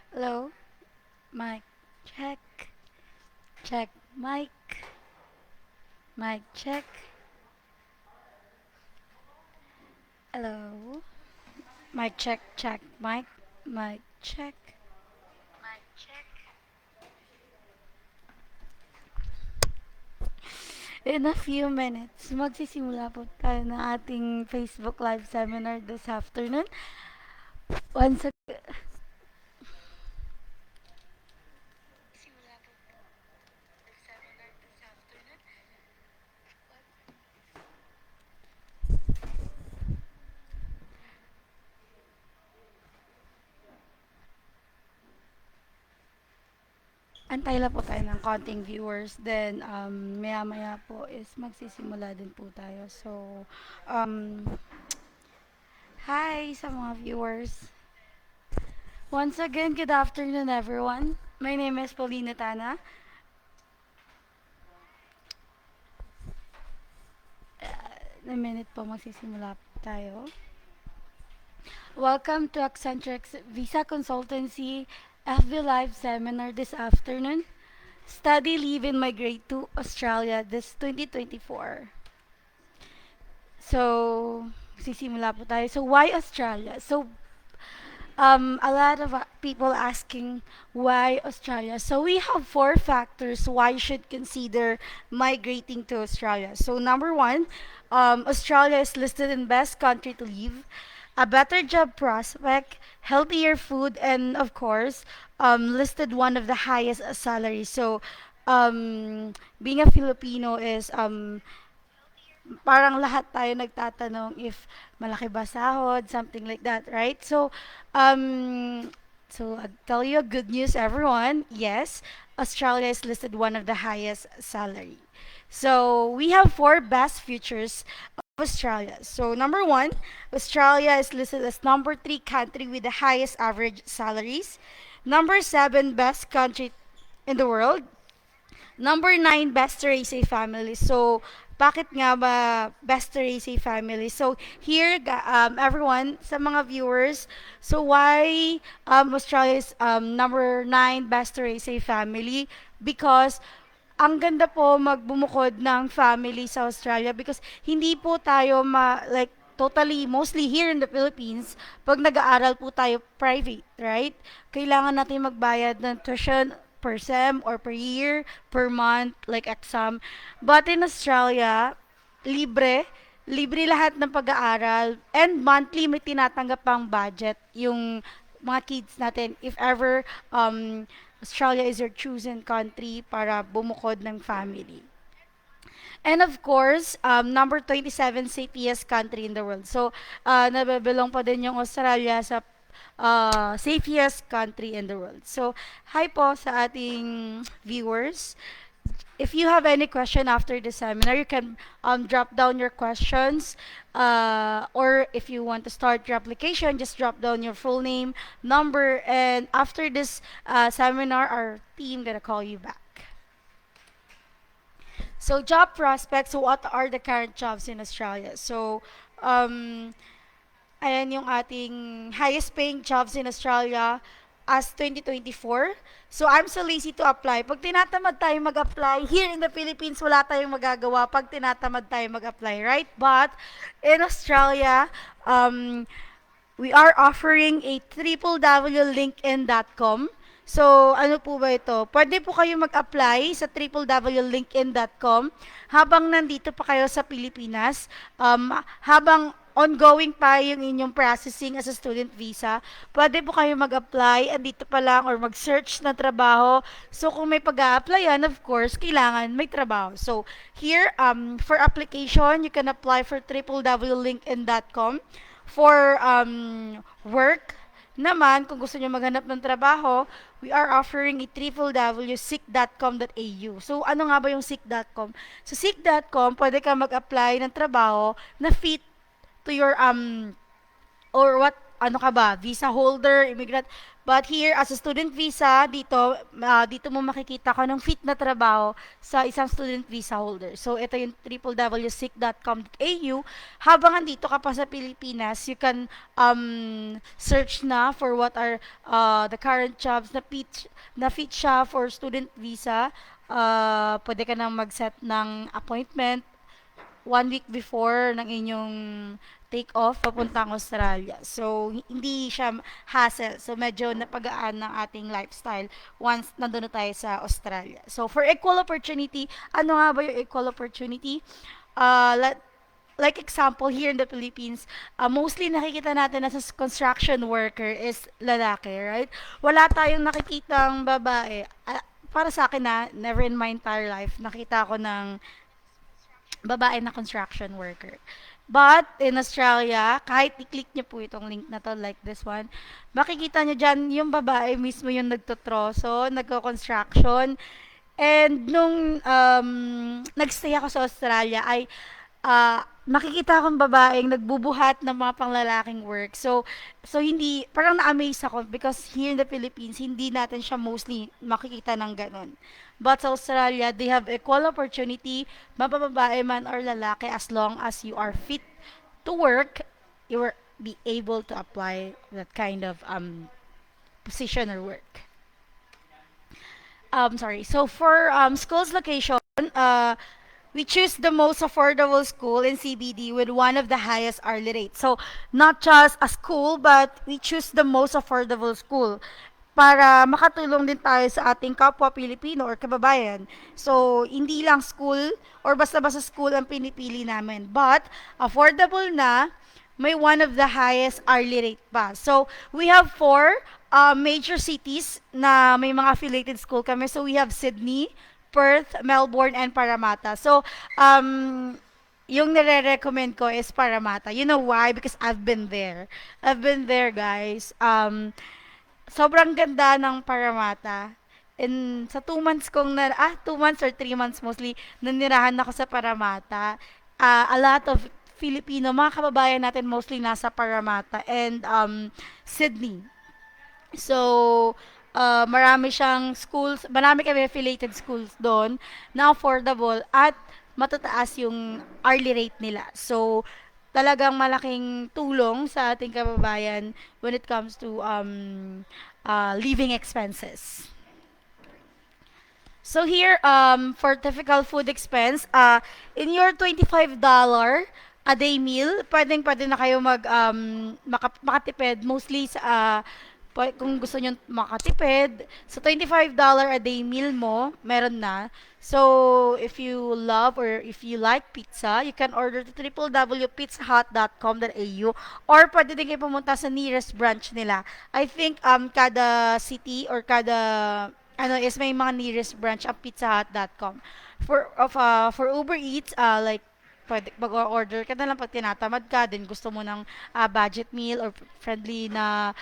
Hello, mic check, check, mic, mic check. Hello, mic check, check, mic check, mic check. In a few minutes, magsisimula po tayo ng ating Facebook Live seminar this afternoon. Once again, antay lang po tayo ng konting viewers. Then, maya-maya po is magsisimula din po tayo. So, hi sa mga viewers. Once again, good afternoon everyone. My name is Paulina Tana. In a minute po magsisimula po tayo. Welcome to Accenture's Visa Consultancy FB Live Seminar this afternoon. Study Leave and Migrate to Australia this 2024. So, magsisimula po tayo. So, why Australia? So, a lot of people asking why Australia. So we have four factors why you should consider migrating to Australia. So number one, Australia is listed in best country to live, a better job prospect, healthier food, and of course, listed one of the highest salaries. So being a Filipino is parang lahat tayo nagtatanong if malaki ba sahod, something like that, right? So I'll tell you a good news, everyone. Yes, Australia is listed one of the highest salary. So we have four best futures of Australia. So number one, Australia is listed as number three country with the highest average salaries. Number seven, best country in the world. Number nine, best to raise a family. So, bakit nga ba best to raise a family? So, here, everyone, sa mga viewers, so why Australia is number nine, best to raise a family? Because ang ganda po magbumukod ng family sa Australia because hindi po tayo like totally mostly here in the Philippines pag nag-aaral po tayo private, right? Kailangan natin magbayad ng tuition per sem or per year, per month, like exam. But in Australia, libre, libre lahat ng pag-aaral and monthly may tinatanggap pang budget yung mga kids natin if ever Australia is your chosen country para bumukod ng family. And of course, number 27 safest country in the world. So, nababalong pa din yung Australia sa safest country in the world. So, hi po sa ating viewers. If you have any question after the seminar, you can drop down your questions. Or if you want to start your application, just drop down your full name, number, and after this seminar, our team gonna call you back. So, job prospects, so what are the current jobs in Australia? So, um, ayan yung ating highest paying jobs in Australia as 2024. So, I'm so lazy to apply. Pag tinatamad tayo mag-apply, here in the Philippines, wala tayong magagawa pag tinatamad tayo mag-apply, right? But, in Australia, we are offering a www.linkedin.com. So, ano po ba ito? Pwede po kayo mag-apply sa www.linkedin.com habang nandito pa kayo sa Pilipinas, habang ongoing pa yung inyong processing as a student visa, pwede po kayo mag-apply, andito pa lang, or mag-search na trabaho. So, kung may pag-a-applyan, of course, kailangan may trabaho. So, here, for application, you can apply for www.linkedin.com. For work naman, kung gusto nyo maghanap ng trabaho, we are offering a www.seek.com.au. So, ano nga ba yung seek.com? So, seek.com, pwede ka mag-apply ng trabaho na fit to your or what ano ka ba, visa holder, immigrant. But here, as a student visa, dito mo makikita kung anong fit na trabaho sa isang student visa holder. So, ito yung www.sick.com.au. Habang andito ka pa sa Pilipinas, you can search na for what are the current jobs na fit siya for student visa. Pwede ka nang mag-set ng appointment 1 week before ng inyong take off papuntang Australia. So, hindi siya hassle. So, medyo napagaan ng ating lifestyle once nandun na tayo sa Australia. So, for equal opportunity, ano nga ba yung equal opportunity? Like example, here in the Philippines, mostly nakikita natin na sa construction worker is lalaki, right? Wala tayong nakikitang babae. Para sa akin na, never in my entire life, nakita ko ng babae na construction worker. But in Australia, kahit i-click niyo po itong link na to, like this one, makikita niyo dyan yung babae mismo yung nagtotroso, nagko-construction. And nung nagstay ako sa Australia ay makikita akong babaeng nagbubuhat ng mga panglalaking work. So hindi, parang na-amaze ako because here in the Philippines, hindi natin siya mostly makikita ng ganun. But sa Australia, they have equal opportunity, mapababae man or lalaki, as long as you are fit to work, you will be able to apply that kind of position or work. Sorry. So for schools location, we choose the most affordable school in CBD with one of the highest hourly rates. So not just a school, but we choose the most affordable school para makatulong din tayo sa ating kapwa Pilipino or kababayan. So, hindi lang school or basta-basta school ang pinipili namin. But, affordable na, may one of the highest hourly rate pa. So, we have four major cities na may mga affiliated school kami. So, we have Sydney, Perth, Melbourne, and Parramatta. So, yung nire-recommend ko is Parramatta. You know why? Because I've been there. I've been there, guys. Sobrang ganda ng Parramatta. And sa 2 months 2 months or 3 months mostly, nanirahan ako sa Parramatta. A lot of Filipino, mga kababayan natin mostly nasa Parramatta and Sydney. So, marami kami affiliated schools doon na affordable at matataas yung hourly rate nila. So, talagang malaking tulong sa ating kababayan when it comes to living expenses. So here, for typical food expense, in your $25 a day meal, pwede na kayo makatipid. Mostly sa, kung gusto nyo makatipid, sa $25 a day meal mo, meron na. So, if you love or if you like pizza, you can order to www.pizzahut.com.au or pwede din kayo pumunta sa nearest branch nila. I think kada city or kada is may mga nearest branch ang pizzahut.com. For Uber Eats, like pwede mag-order ka na lang pag tinatamad ka, then gusto mo ng budget meal or friendly na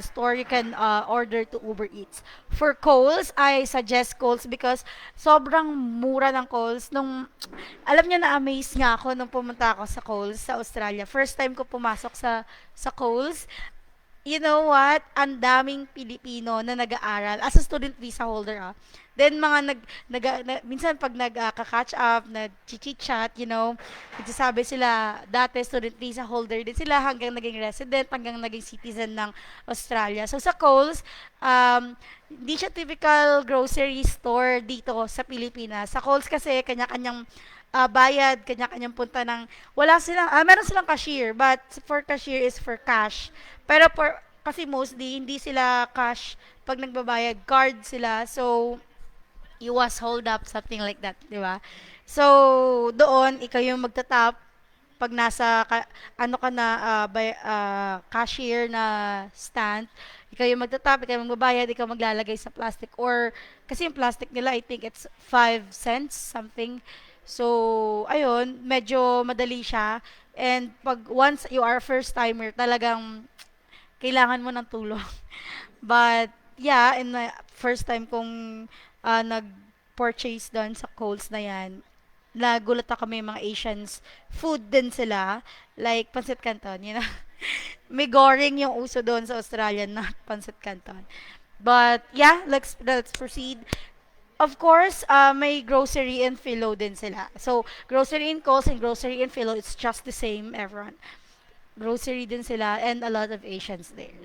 store, you can order to Uber Eats. For Coles, I suggest Coles because sobrang mura ng Coles. Alam niyo na-amaze nga ako nung pumunta ako sa Coles sa Australia. First time ko pumasok sa Coles. You know what? Ang daming Pilipino na nag-aaral as a student visa holder Then minsan pag nagka-catch up, nag-chit-chat, nagsasabi sila dati student visa holder din sila hanggang naging resident, hanggang naging citizen ng Australia. So sa Coles, hindi siya typical grocery store dito sa Pilipinas. Sa Coles kasi kanya-kanyang bayad, kanya-kanyang punta ng meron silang cashier, but for cashier is for cash. Pero kasi mostly hindi sila cash pag nagbabayad, card sila. So you was hold up, something like that, di ba? So doon ikaw yung magtatap pag ano ka na cashier na stand, ikaw yung magtatap, ikaw yung magbabayad, ikaw maglalagay sa plastic or kasi yung plastic nila I think it's 5 cents something. So, ayun, medyo madali siya. And pag once you are first timer, talagang kailangan mo ng tulong. But, yeah, in the first time kong nag-purchase doon sa Coles na yan, nagulat ako may mga Asians food din sila. Like, pancit canton, May goring yung uso doon sa Australia, not pancit canton. But yeah, let's proceed. Of course, may grocery and philo din sila. So, grocery and Coles and grocery and philo, it's just the same, everyone. Grocery din sila and a lot of Asians there.